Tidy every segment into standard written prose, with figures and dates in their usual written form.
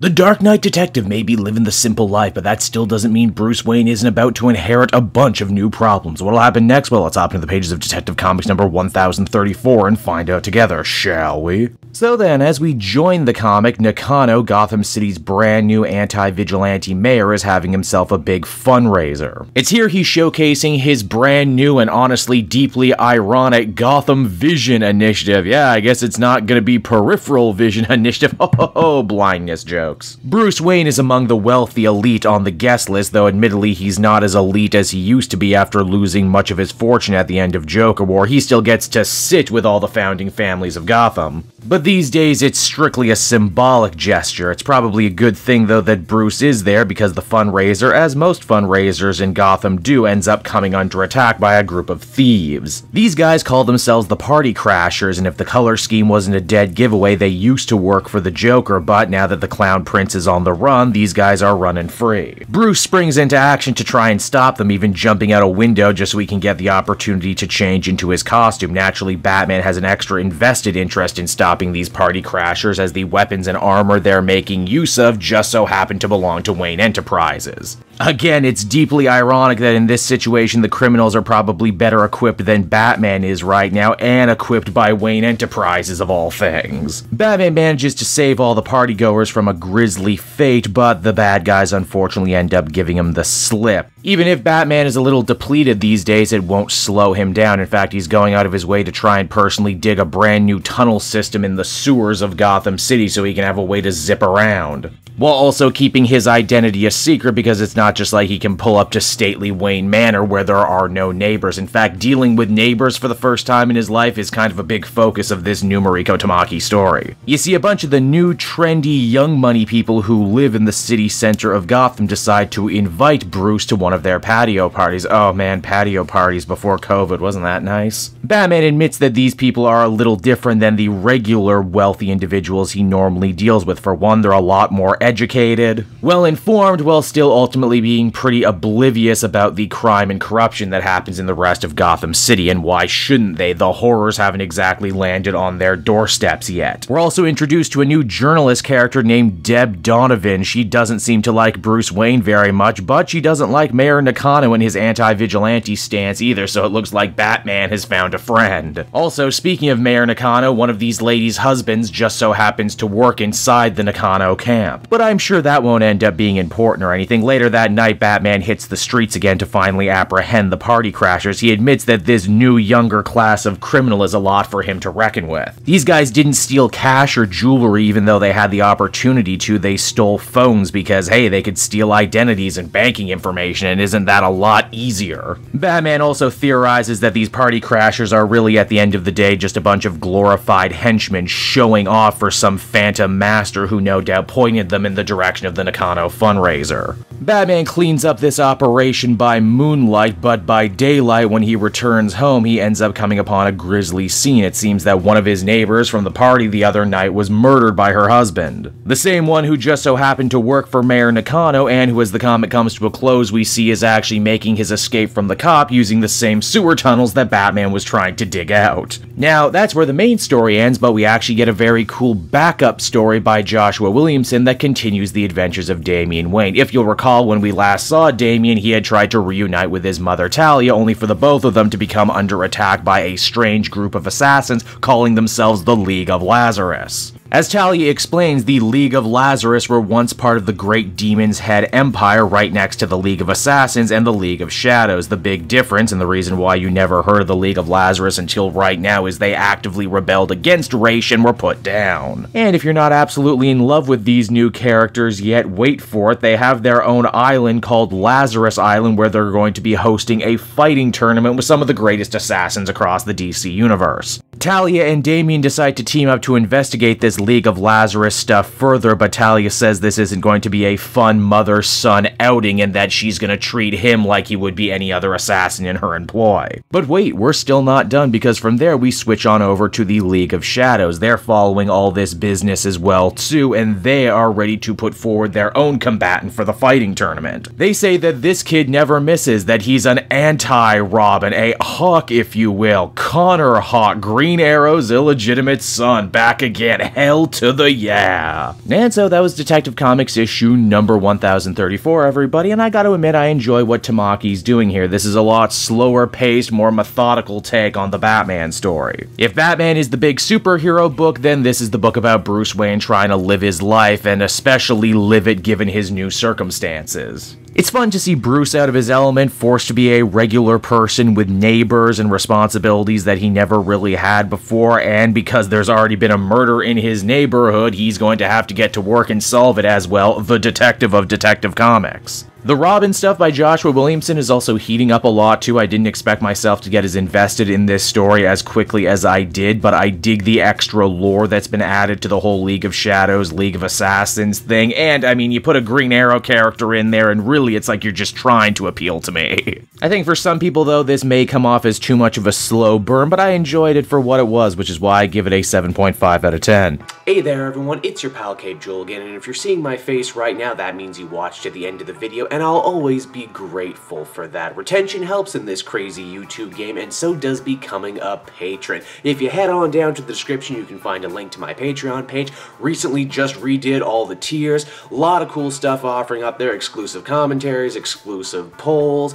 The Dark Knight detective may be living the simple life, but that still doesn't mean Bruce Wayne isn't about to inherit a bunch of new problems. What'll happen next? Well, let's hop into the pages of Detective Comics number 1034 and find out together, shall we? So then, as we join the comic, Nakano, Gotham City's brand new anti-vigilante mayor, is having himself a big fundraiser. It's here he's showcasing his brand new and honestly deeply ironic Gotham Vision initiative. Yeah, I guess it's not gonna be Peripheral Vision initiative. Oh, blindness jokes. Bruce Wayne is among the wealthy elite on the guest list, though admittedly he's not as elite as he used to be after losing much of his fortune at the end of Joker War. He still gets to sit with all the founding families of Gotham. But these days, it's strictly a symbolic gesture. It's probably a good thing, though, that Bruce is there, because the fundraiser, as most fundraisers in Gotham do, ends up coming under attack by a group of thieves. These guys call themselves the Party Crashers, and if the color scheme wasn't a dead giveaway, they used to work for the Joker, but now that the Clown Prince is on the run, these guys are running free. Bruce springs into action to try and stop them, even jumping out a window just so he can get the opportunity to change into his costume. Naturally, Batman has an extra invested interest in stopping these party crashers, as the weapons and armor they're making use of just so happen to belong to Wayne Enterprises. Again, it's deeply ironic that in this situation the criminals are probably better equipped than Batman is right now, and equipped by Wayne Enterprises of all things. Batman manages to save all the partygoers from a grisly fate, but the bad guys unfortunately end up giving him the slip. Even if Batman is a little depleted these days, it won't slow him down. In fact, he's going out of his way to try and personally dig a brand new tunnel system in the sewers of Gotham City so he can have a way to zip around, while also keeping his identity a secret, because it's not just like he can pull up to stately Wayne Manor where there are no neighbors. In fact, dealing with neighbors for the first time in his life is kind of a big focus of this new Mariko Tamaki story. You see, a bunch of the new trendy young money people who live in the city center of Gotham decide to invite Bruce to one of their patio parties. Oh man, patio parties before COVID, wasn't that nice? Batman admits that these people are a little different than the regular wealthy individuals he normally deals with. For one, they're a lot more educated, well-informed, while still ultimately being pretty oblivious about the crime and corruption that happens in the rest of Gotham City, and why shouldn't they? The horrors haven't exactly landed on their doorsteps yet. We're also introduced to a new journalist character named Deb Donovan. She doesn't seem to like Bruce Wayne very much, but she doesn't like Mayor Nakano and his anti-vigilante stance either, so it looks like Batman has found a friend. Also, speaking of Mayor Nakano, one of these ladies' husbands just so happens to work inside the Nakano camp. But I'm sure that won't end up being important or anything. Later that night, Batman hits the streets again to finally apprehend the party crashers. He admits that this new, younger class of criminal is a lot for him to reckon with. These guys didn't steal cash or jewelry even though they had the opportunity to. They stole phones because, hey, they could steal identities and banking information, and isn't that a lot easier? Batman also theorizes that these party crashers are really, at the end of the day, just a bunch of glorified henchmen showing off for some phantom master who no doubt pointed them in the direction of the Nakano fundraiser. Batman cleans up this operation by moonlight, but by daylight, when he returns home, he ends up coming upon a grisly scene. It seems that one of his neighbors from the party the other night was murdered by her husband. The same one who just so happened to work for Mayor Nakano, and who, as the comic comes to a close, we see is actually making his escape from the cop using the same sewer tunnels that Batman was trying to dig out. Now, that's where the main story ends, but we actually get a very cool backup story by Joshua Williamson that continues the adventures of Damian Wayne. If you'll recall, when we last saw Damian, he had tried to reunite with his mother Talia, only for the both of them to become under attack by a strange group of assassins calling themselves the League of Lazarus. As Talia explains, the League of Lazarus were once part of the Great Demon's Head Empire, right next to the League of Assassins and the League of Shadows. The big difference, and the reason why you never heard of the League of Lazarus until right now, is they actively rebelled against Ra's and were put down. And if you're not absolutely in love with these new characters yet, wait for it, they have their own island called Lazarus Island, where they're going to be hosting a fighting tournament with some of the greatest assassins across the DC universe. Talia and Damian decide to team up to investigate this League of Lazarus stuff further, but Talia says this isn't going to be a fun mother-son outing, and that she's gonna treat him like he would be any other assassin in her employ. But wait, we're still not done, because from there we switch on over to the League of Shadows. They're following all this business as well too, and they are ready to put forward their own combatant for the fighting tournament. They say that this kid never misses, that he's an anti-Robin, a Hawk if you will, Connor Hawk, Green Green Arrow's illegitimate son back again. Hell to the yeah. And so that was Detective Comics issue number 1034, everybody, and I gotta admit I enjoy what Tamaki's doing here. This is a lot slower paced, more methodical take on the Batman story. If Batman is the big superhero book, then this is the book about Bruce Wayne trying to live his life, and especially live it given his new circumstances. It's fun to see Bruce out of his element, forced to be a regular person with neighbors and responsibilities that he never really had before, and because there's already been a murder in his neighborhood, he's going to have to get to work and solve it as well, the detective of Detective Comics. The Robin stuff by Joshua Williamson is also heating up a lot too. I didn't expect myself to get as invested in this story as quickly as I did, but I dig the extra lore that's been added to the whole League of Shadows, League of Assassins thing, and I mean, you put a Green Arrow character in there and really it's like you're just trying to appeal to me. I think for some people though, this may come off as too much of a slow burn, but I enjoyed it for what it was, which is why I give it a 7.5 out of 10. Hey there everyone, it's your pal Cape Joel again, and if you're seeing my face right now, that means you watched to the end of the video, and I'll always be grateful for that. Retention helps in this crazy YouTube game, and so does becoming a patron. If you head on down to the description, you can find a link to my Patreon page. Recently just redid all the tiers. A lot of cool stuff offering up there, exclusive commentaries, exclusive polls,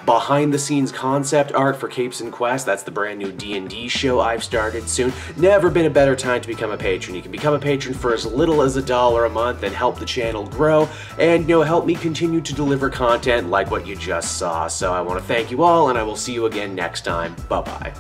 behind the scenes concept art for Capes and Quest. That's the brand new D&D show I've started soon. Never been a better time to become a patron. You can become a patron for as little as $1 a month and help the channel grow, and help me continue to deliver content like what you just saw. So I want to thank you all, and I will see you again next time. Bye-bye.